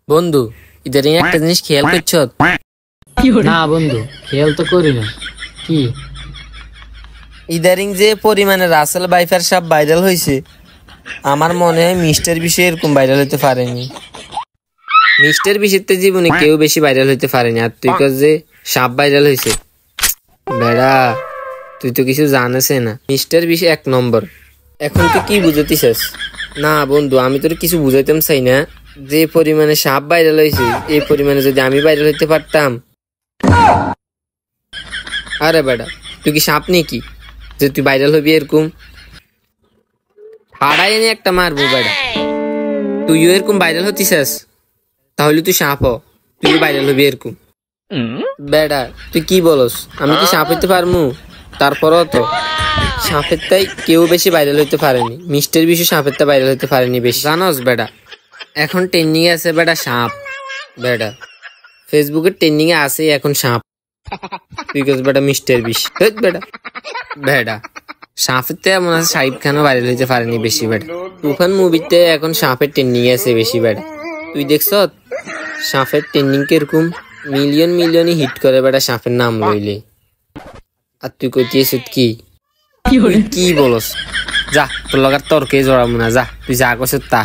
বন্ধু, ইদারিং একটা জিনিস খেয়াল করছো? না বন্ধু, খেয়াল তো করি না। কি? ইদারিং যে পরিমাণে রাসেল ভাইফার সাপ ভাইরাল হয়েছে, আমার মনে হয় মিস্টার বিষয় এরকম ভাইরাল হতে পারেনি। মিস্টার বিষয়তে জীবনে কেউ বেশি ভাইরাল হইতে পারেনি, আর তুই কস যে সাপ ভাইরাল হয়েছে। বেড়া, তুই তো কিছু জানিস না। মিস্টার বিষয় 1 নম্বর। এখন তুই কি বুঝাতিস? না বন্ধু, আমি তোর কিছু বুঝাইতাম চাই না। যে পরিমাণে সাপ ভাইরাল হয়েছে, এই পরিমাণে যদি আমি ভাইরাল হইতে পারতাম। আরে বেড়া, তুই কি সাপ নাকি যে তুই ভাইরাল হবি এরকম? হাড়াই এনে একটা মারবো বেড়া। তুইও এরকম ভাইরাল হতিস? তাহলে তুই সাপ হ, তুই ভাইরাল হবি এরকম। বেড়া, তুই কি বলস? আমি কি সাপ হইতে পারমু? তারপরও তো সাপের তাই কেউ বেশি ভাইরাল হইতে পারেনি। মিস্টার বিশ্ব সাপের তা ভাইরাল হইতে পারেনি বেশি, জানোস বেড়া? এখন ট্রেন্ডিং এ আছে বেড়া সাপ। বেড়া, ফেসবুকের ট্রেন্ডিং এ আছে এখন সাপ। তুই কস বেড়া মিস্টার বিশ? বেড়া বেড়া, সাপের তে এমন আছে শাহিদ খানও ভাইরাল হইতে পারেনি বেশি। বেড়া, তুফান মুভিতে এখন সাপের ট্রেন্ডিং আছে বেশি। বেড়া, তুই দেখছ সাপের ট্রেন্ডিং কিরকম? মিলিয়ন মিলিয়নই হিট করে বেড়া সাপের নাম লইলে। আর তুই কইতিস কি? কি বলস? যা, তোর লগার তর্কে জড়াবো না, যা তুই যা করছ তা।